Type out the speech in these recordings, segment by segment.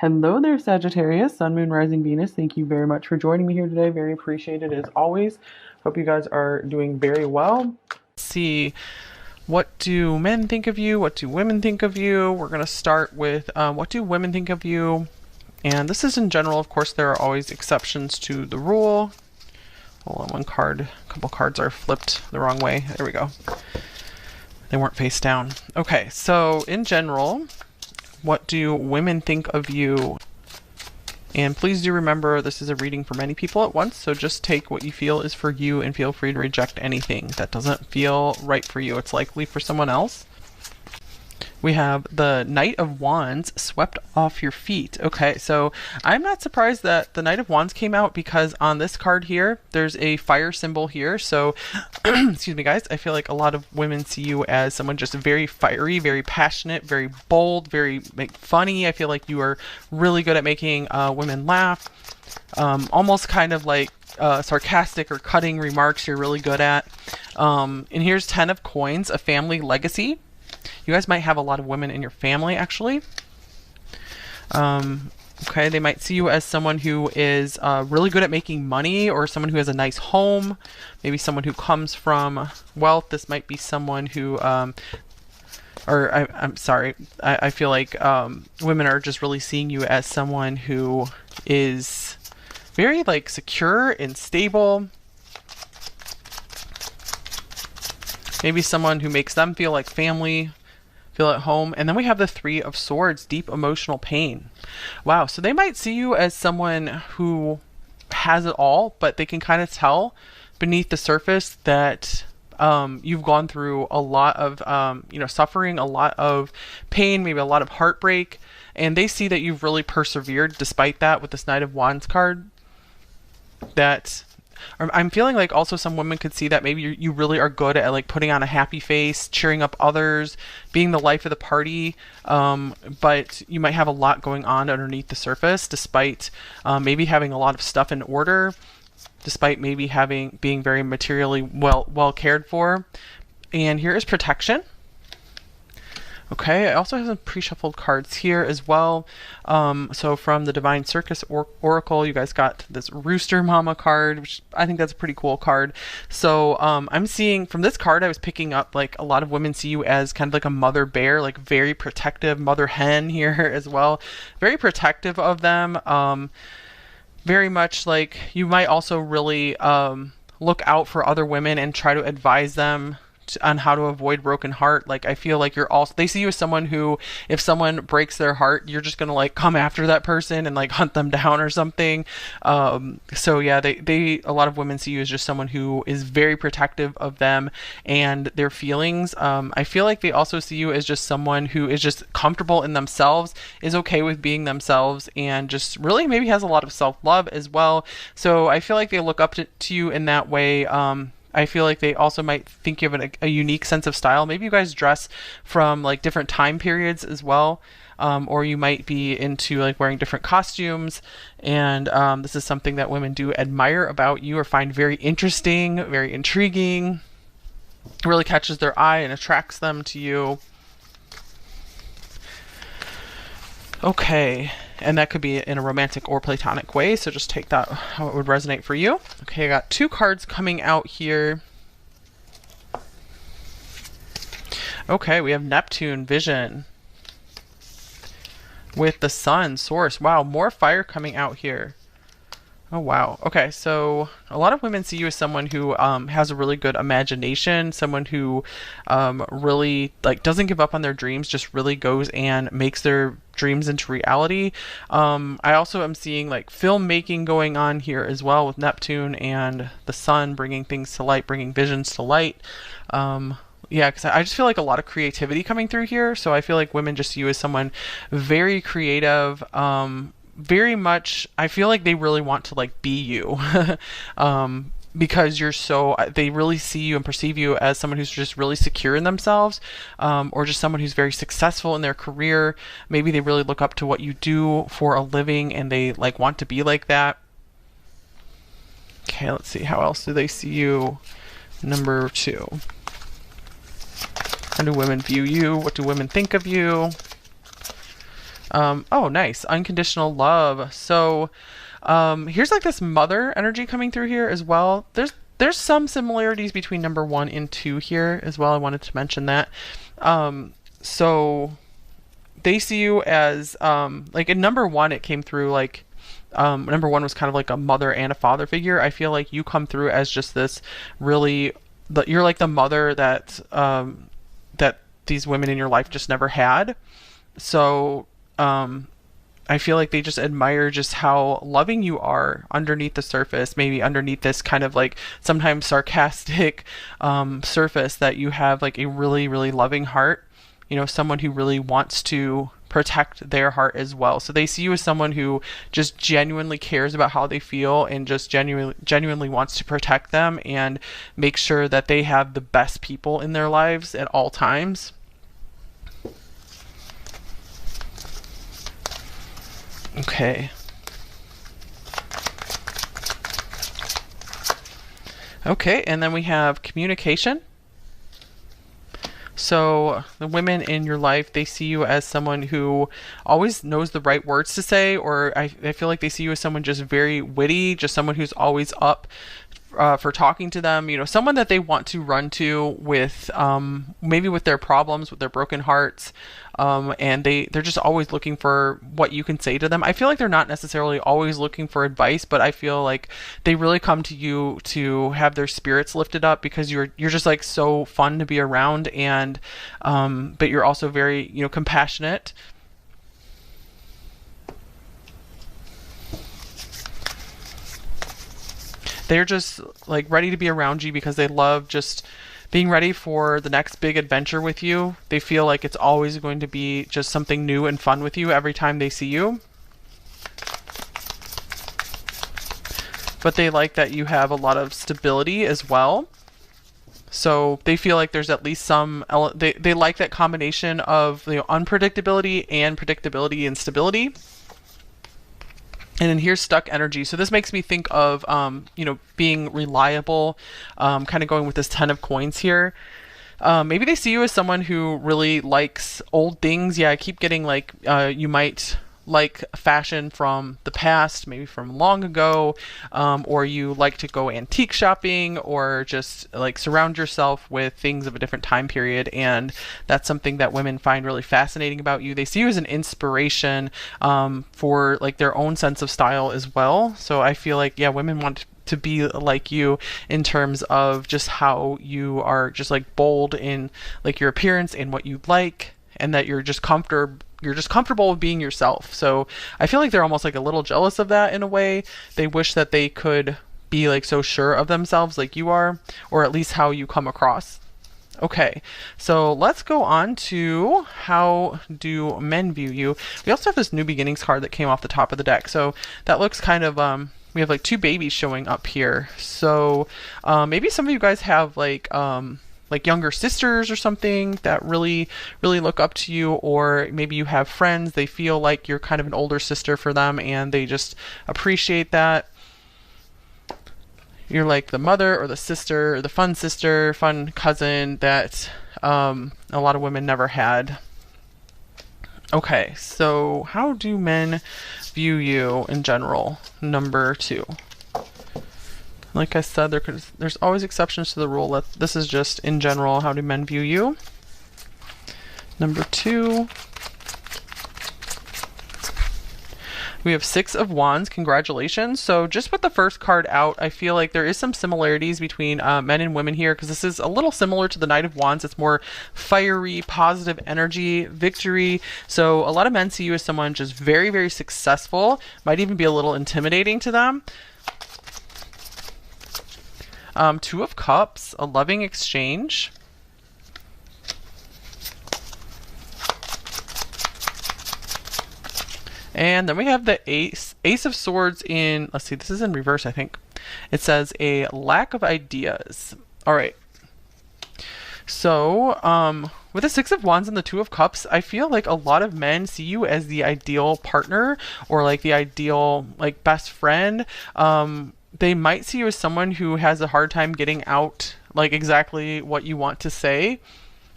Hello there, Sagittarius, Sun, Moon, Rising, Venus. Thank you very much for joining me here today. Very appreciated as always. Hope you guys are doing very well. Let's see, what do men think of you? What do women think of you? We're going to start with what do women think of you? And this is in general. Of course, there are always exceptions to the rule. Hold on, a couple cards are flipped the wrong way. There we go. They weren't face down. Okay, so in general, what do women think of you? And please do remember, this is a reading for many people at once, so just take what you feel is for you and feel free to reject anything that doesn't feel right for you. It's likely for someone else. We have the Knight of Wands swept off your feet. Okay, so I'm not surprised that the Knight of Wands came out because on this card here, there's a fire symbol here. So, excuse me guys, I feel like a lot of women see you as someone just very fiery, very passionate, very bold, very funny. I feel like you are really good at making women laugh. Almost kind of like sarcastic or cutting remarks you're really good at. And here's 10 of Coins, a family legacy. You guys might have a lot of women in your family, actually. Okay, they might see you as someone who is really good at making money, or someone who has a nice home, maybe someone who comes from wealth. This might be someone who, I'm sorry, I feel like women are just really seeing you as someone who is very like secure and stable. Maybe someone who makes them feel like family, feel at home. And then we have the Three of Swords, deep emotional pain. Wow, so they might see you as someone who has it all, but they can kind of tell beneath the surface that you've gone through a lot of suffering, a lot of pain, maybe a lot of heartbreak. And they see that you've really persevered despite that with this Knight of Wands card. I'm feeling like also some women could see that maybe you really are good at like putting on a happy face, cheering up others, being the life of the party, but you might have a lot going on underneath the surface, despite maybe having a lot of stuff in order, despite maybe being very materially well cared for. And here is protection. Okay, I also have some pre-shuffled cards here as well. So from the Divine Circus Oracle, you guys got this Rooster Mama card, which I think that's a pretty cool card. So I'm seeing from this card, I was picking up like a lot of women see you as kind of like a mother bear, like very protective, mother hen here as well. Very protective of them. Very much like you might also really look out for other women and try to advise them on how to avoid broken heart. Like I feel like they see you as someone who, if someone breaks their heart, you're just gonna like come after that person and like hunt them down or something. So yeah, a lot of women see you as just someone who is very protective of them and their feelings. I feel like they also see you as just someone who is just comfortable in themselves, is okay with being themselves, and just really maybe has a lot of self-love as well. So I feel like they look up to you in that way. I feel like they also might think you have a unique sense of style. Maybe you guys dress from like different time periods as well. Or you might be into like wearing different costumes. And this is something that women do admire about you or find very interesting, very intriguing. It really catches their eye and attracts them to you. Okay, and that could be in a romantic or platonic way, so just take that how it would resonate for you. Okay, I got two cards coming out here. Okay, we have Neptune, Vision, with the Sun, Source. Wow, more fire coming out here. Oh, wow. Okay, so a lot of women see you as someone who has a really good imagination, someone who really like doesn't give up on their dreams, just really goes and makes their dreams into reality. I also am seeing like filmmaking going on here as well with Neptune and the Sun, bringing things to light, bringing visions to light. Yeah, because I just feel like a lot of creativity coming through here. So I feel like women just see you as someone very creative, very much, I feel like they really want to like be you because they really see you and perceive you as someone who's just really secure in themselves, or just someone who's very successful in their career. Maybe they really look up to what you do for a living and they like want to be like that. Okay, let's see, how else do they see you? Number 2. How do women view you? What do women think of you? Oh, nice. Unconditional love. So, here's like this mother energy coming through here as well. There's some similarities between number 1 and 2 here as well. I wanted to mention that. So they see you as like in number 1, it came through like number 1 was kind of like a mother and a father figure. I feel like you come through as just this really, you're like the mother that that these women in your life just never had. So I feel like they just admire just how loving you are underneath the surface, maybe underneath this kind of like sometimes sarcastic surface, that you have like a really, really loving heart, you know, someone who really wants to protect their heart as well. So they see you as someone who just genuinely cares about how they feel and just genuinely wants to protect them and make sure that they have the best people in their lives at all times. Okay. Okay, and then we have communication. So the women in your life, they see you as someone who always knows the right words to say, or I feel like they see you as someone just very witty, just someone who's always up for talking to them, you know, someone that they want to run to with maybe with their problems, with their broken hearts, and they're just always looking for what you can say to them. I feel like they're not necessarily always looking for advice, but I feel like they really come to you to have their spirits lifted up, because you're just like so fun to be around, and but you're also very, you know, compassionate. They're just like ready to be around you because they love just being ready for the next big adventure with you. They feel like it's always going to be just something new and fun with you every time they see you. But they like that you have a lot of stability as well. So they feel like there's at least some, they like that combination of, you know, unpredictability and predictability and stability. And then here's stuck energy. So this makes me think of, you know, being reliable, kind of going with this 10 of coins here. Maybe they see you as someone who really likes old things. Yeah, I keep getting like, you might like fashion from the past, maybe from long ago, or you like to go antique shopping, or just like surround yourself with things of a different time period. And that's something that women find really fascinating about you. They see you as an inspiration for like their own sense of style as well. So I feel like, yeah, women want to be like you in terms of just how you are just like bold in like your appearance and what you like, and that you're just comfortable with being yourself. So I feel like they're almost like a little jealous of that in a way. They wish that they could be like so sure of themselves like you are, or at least how you come across. Okay, so let's go on to how do men view you. We also have this new beginnings card that came off the top of the deck. So that looks kind of, we have like 2 babies showing up here. So maybe some of you guys have like younger sisters or something that really look up to you, or maybe you have friends, they feel like you're kind of an older sister for them and they just appreciate that. You're like the mother or the sister or the fun sister, fun cousin that a lot of women never had. Okay, so how do men view you in general? Number 2. Like I said, there's always exceptions to the rule. This is just in general, how do men view you? Number 2. We have 6 of Wands. Congratulations. So just with the first card out, I feel like there is some similarities between men and women here, because this is a little similar to the Knight of Wands. It's more fiery, positive energy, victory. So a lot of men see you as someone just very, very successful. Might even be a little intimidating to them. 2 of Cups, a loving exchange. And then we have the Ace of Swords in, let's see, this is in reverse, I think. It says a lack of ideas. All right. So, with the 6 of Wands and the 2 of Cups, I feel like a lot of men see you as the ideal partner, or like the ideal like best friend. They might see you as someone who has a hard time getting out like exactly what you want to say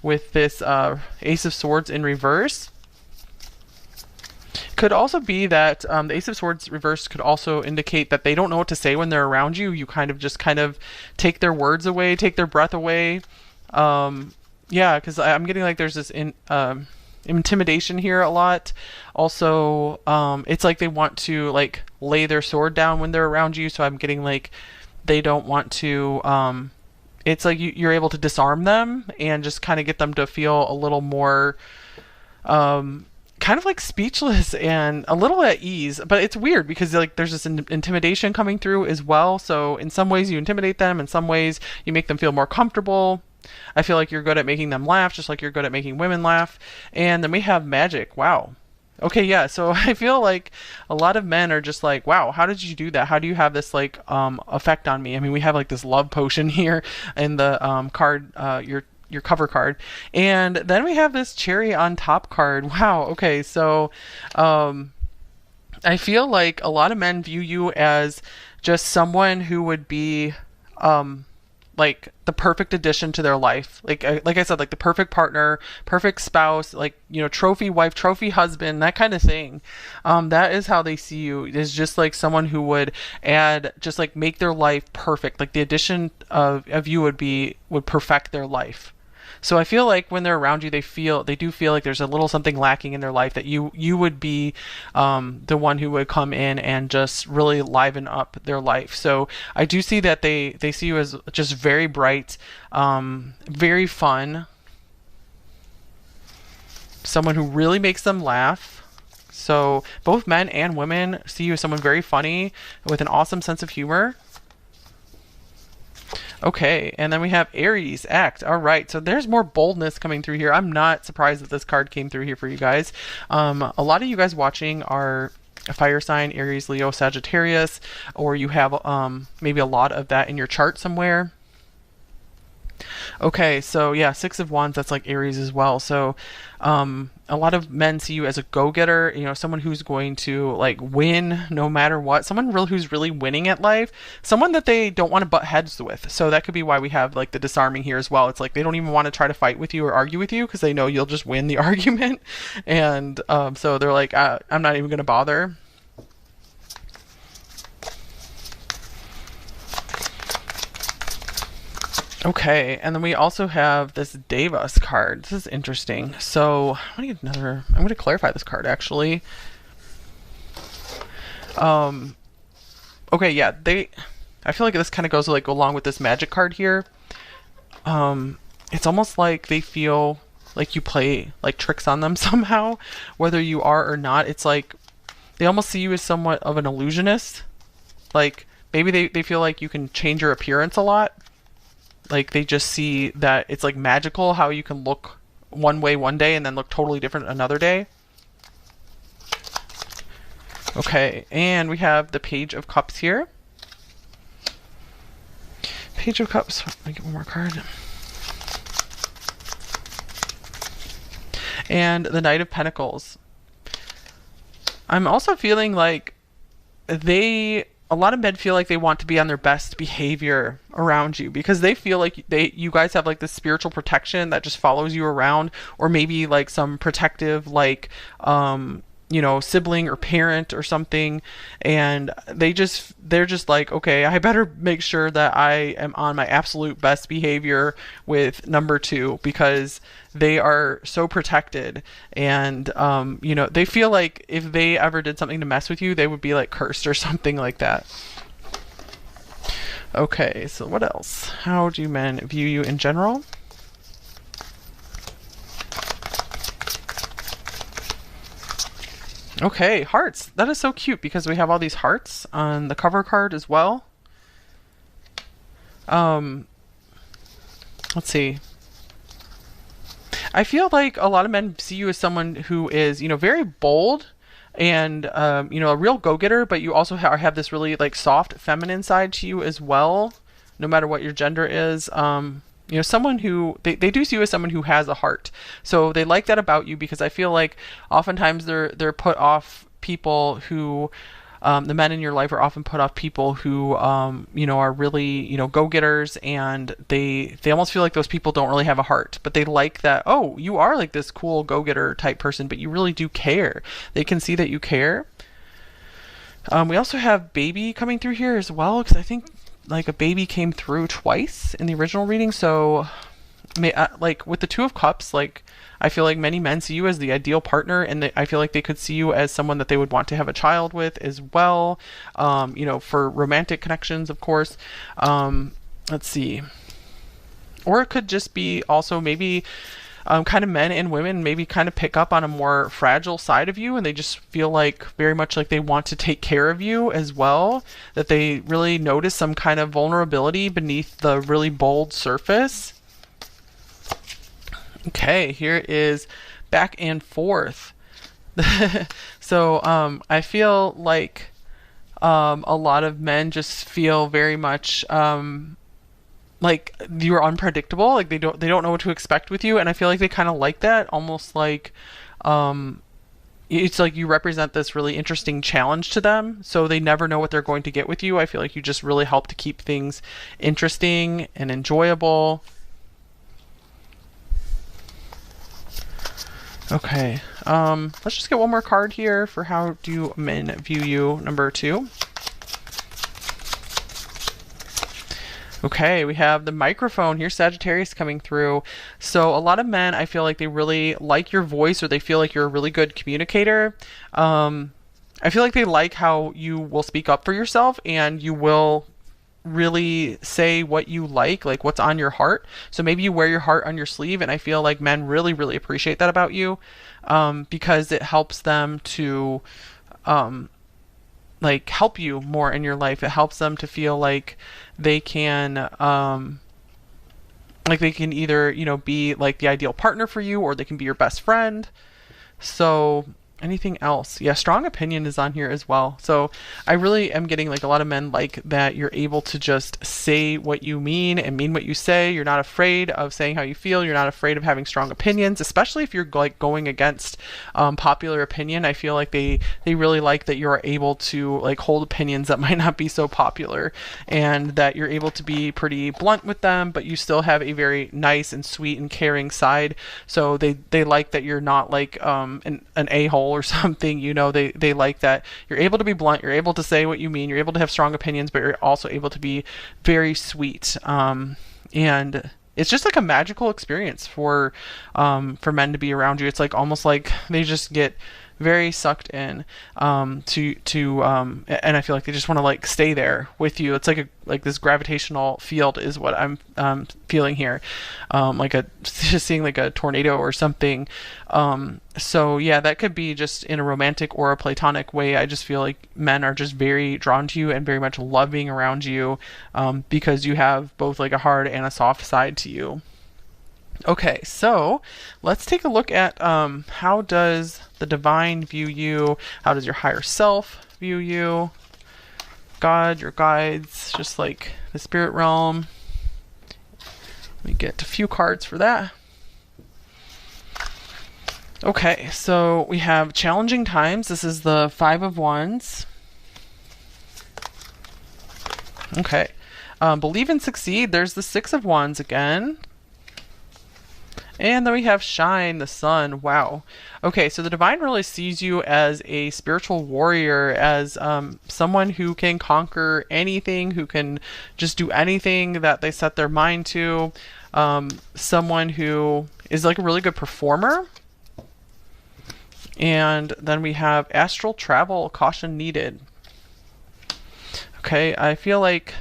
with this Ace of Swords in reverse. could also be that the Ace of Swords reversed could also indicate that they don't know what to say when they're around you. You kind of take their words away, take their breath away. Yeah, because I'm getting like there's this intimidation here a lot. Also, it's like they want to like lay their sword down when they're around you. So I'm getting like they don't want to. It's like you're able to disarm them and just kind of get them to feel a little more kind of like speechless and a little at ease. But it's weird because like there's this intimidation coming through as well. So in some ways you intimidate them, in some ways you make them feel more comfortable. I feel like you're good at making them laugh, just like you're good at making women laugh. And then we have magic. Wow. Okay, yeah. So I feel like a lot of men are just like, wow, how did you do that? How do you have this like effect on me? I mean, we have like this love potion here in the card, your cover card, and then we have this cherry on top card. Wow. Okay, so I feel like a lot of men view you as just someone who would be like the perfect addition to their life. Like I said, like the perfect partner, perfect spouse, like, you know, trophy wife, trophy husband, that kind of thing. That is how they see you, is just like someone who would add, just like make their life perfect. Like the addition of you would perfect their life. So I feel like when they're around you, they do feel like there's a little something lacking in their life, that you would be the one who would come in and just really liven up their life. So I do see that they see you as just very bright, very fun, someone who really makes them laugh. So both men and women see you as someone very funny with an awesome sense of humor. Okay, and then we have Aries, act. All right, so there's more boldness coming through here. I'm not surprised that this card came through here for you guys. A lot of you guys watching are a fire sign, Aries, Leo, Sagittarius, or you have maybe a lot of that in your chart somewhere. Okay, so yeah, Six of Wands, that's like Aries as well. So a lot of men see you as a go-getter, you know, someone who's going to like win no matter what, someone who's really winning at life, someone that they don't want to butt heads with. So that could be why we have like the disarming here as well. It's like they don't even want to try to fight with you or argue with you because they know you'll just win the argument. And so they're like, I'm not even going to bother. Okay, and then we also have this Devas card. This is interesting. So I'm going to clarify this card actually. Okay, yeah, I feel like this kind of goes like along with this magic card here. It's almost like they feel like you play like tricks on them somehow, whether you are or not. It's like they almost see you as somewhat of an illusionist. Like maybe they feel like you can change your appearance a lot. Like they just see that it's like magical how you can look one way one day and then look totally different another day. Okay, and we have the Page of Cups here. Page of Cups. Let me get one more card. And the Knight of Pentacles. I'm also feeling like a lot of men feel like they want to be on their best behavior around you because they feel like you guys have like this spiritual protection that just follows you around, or maybe like some protective like you know, sibling or parent or something, and they're just like, okay, I better make sure that I am on my absolute best behavior with number two because they are so protected, and you know, they feel like if they ever did something to mess with you, they would be like cursed or something like that. Okay, so what else? How do men view you in general? Okay, hearts. That is so cute because we have all these hearts on the cover card as well. Let's see. I feel like a lot of men see you as someone who is, you know, very bold and, you know, a real go-getter, but you also have this really like soft feminine side to you as well, no matter what your gender is. You know, someone who they do see you as someone who has a heart. So they like that about you because I feel like oftentimes they're put off people who The men in your life are often put off people who, are really, go-getters, and they almost feel like those people don't really have a heart, but they like that, oh, you are like this cool go-getter type person, but you really do care. They can see that you care. We also have baby coming through here as well, because I think like a baby came through twice in the original reading. So like with the Two of Cups, like I feel like many men see you as the ideal partner, and I feel like they could see you as someone that they would want to have a child with as well. For romantic connections, of course. Let's see. Or it could just be also maybe kind of men and women maybe kind of pick up on a more fragile side of you, and they just feel like very much like they want to take care of you as well, that they really notice some kind of vulnerability beneath the really bold surface. Okay, here is back and forth. So I feel like a lot of men just feel very much like you're unpredictable, like they don't know what to expect with you, and I feel like they kind of like that, almost like it's like you represent this really interesting challenge to them, so they never know what they're going to get with you. I feel like you just really help to keep things interesting and enjoyable. Okay, let's just get one more card here for how do men view you, number 2. Okay, we have the microphone here, Sagittarius coming through. So a lot of men, I feel like they really like your voice, or they feel like you're a really good communicator. I feel like they like how you will speak up for yourself, and you will really say what you like what's on your heart. So maybe you wear your heart on your sleeve, and I feel like men really, really appreciate that about you, because it helps them to help you more in your life. It helps them to feel like they can either be like the ideal partner for you, or they can be your best friend. So anything else? Yeah, strong opinion is on here as well. So I really am getting like a lot of men like that you're able to just say what you mean and mean what you say. You're not afraid of saying how you feel. You're not afraid of having strong opinions, especially if you're like going against popular opinion. I feel like they really like that you're able to like hold opinions that might not be so popular, and that you're able to be pretty blunt with them, but you still have a very nice and sweet and caring side. So they like that you're not like an a-hole or something. They like that you're able to be blunt, you're able to say what you mean, you're able to have strong opinions, but you're also able to be very sweet. And it's just like a magical experience for men to be around you. It's like almost like they just get very sucked in and I feel like they just want to like stay there with you. It's like this gravitational field is what I'm feeling here, just seeing like a tornado or something. So yeah, that could be just in a romantic or a platonic way. I just feel like men are just very drawn to you and very much love being around you, because you have both like a hard and a soft side to you. Okay, so let's take a look at how does the divine view you? How does your higher self view you? God, your guides, just like the spirit realm. Let me get a few cards for that. Okay, so we have challenging times. This is the 5 of Wands. Okay, believe and succeed. There's the 6 of Wands again. And then we have shine, the sun. Wow. Okay, so the divine really sees you as a spiritual warrior, as someone who can conquer anything, who can just do anything that they set their mind to. Someone who is like a really good performer. And then we have astral travel, caution needed. Okay, I feel like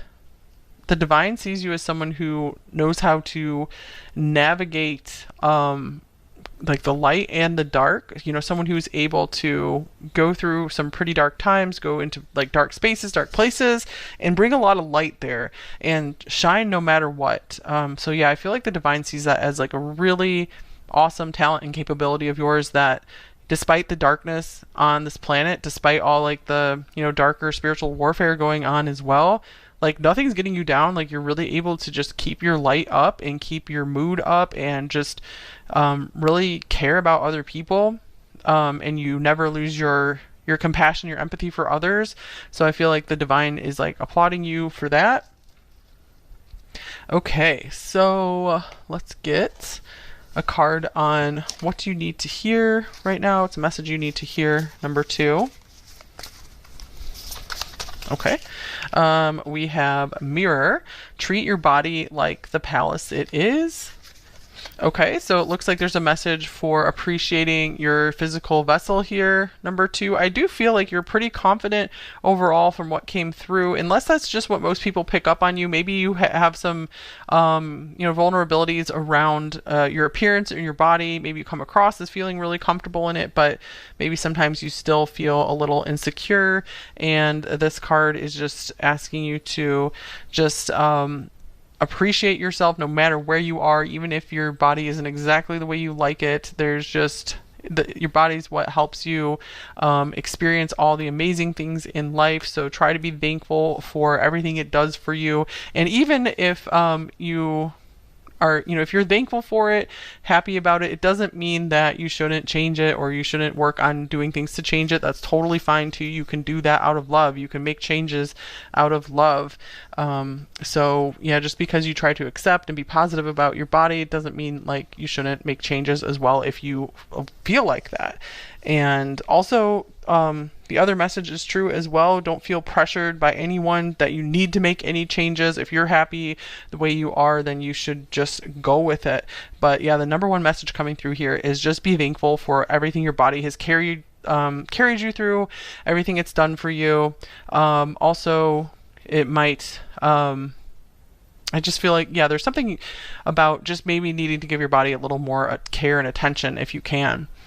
the divine sees you as someone who knows how to navigate like the light and the dark. Someone who's able to go through some pretty dark times, go into like dark spaces, dark places, and bring a lot of light there and shine no matter what. So yeah, I feel like the divine sees that as like a really awesome talent and capability of yours, that despite the darkness on this planet, despite all like the darker spiritual warfare going on as well, like nothing's getting you down. Like you're really able to just keep your light up and keep your mood up, and just really care about other people, and you never lose your your compassion, your empathy for others. So I feel like the divine is like applauding you for that. Okay, so let's get a card on what you need to hear right now. It's a message you need to hear, number 2. Okay. We have mirror. Treat your body like the palace it is. Okay, so it looks like there's a message for appreciating your physical vessel here. Number 2, I do feel like you're pretty confident overall from what came through, unless that's just what most people pick up on you. Maybe you have some, vulnerabilities around your appearance and your body. Maybe you come across as feeling really comfortable in it, but maybe sometimes you still feel a little insecure. And this card is just asking you to just appreciate yourself no matter where you are, even if your body isn't exactly the way you like it. There's just your body's what helps you experience all the amazing things in life. So try to be thankful for everything it does for you. And even if you are, if you're thankful for it, happy about it, it doesn't mean that you shouldn't change it or you shouldn't work on doing things to change it. That's totally fine too. You can do that out of love. You can make changes out of love. So yeah, just because you try to accept and be positive about your body, it doesn't mean like you shouldn't make changes as well if you feel like that. And also, the other message is true as well. Don't feel pressured by anyone that you need to make any changes. If you're happy the way you are, then you should just go with it. But yeah, the number one message coming through here is just be thankful for everything your body has carried you through, everything it's done for you. Also, it might, I just feel like, yeah, there's something about just maybe needing to give your body a little more care and attention if you can.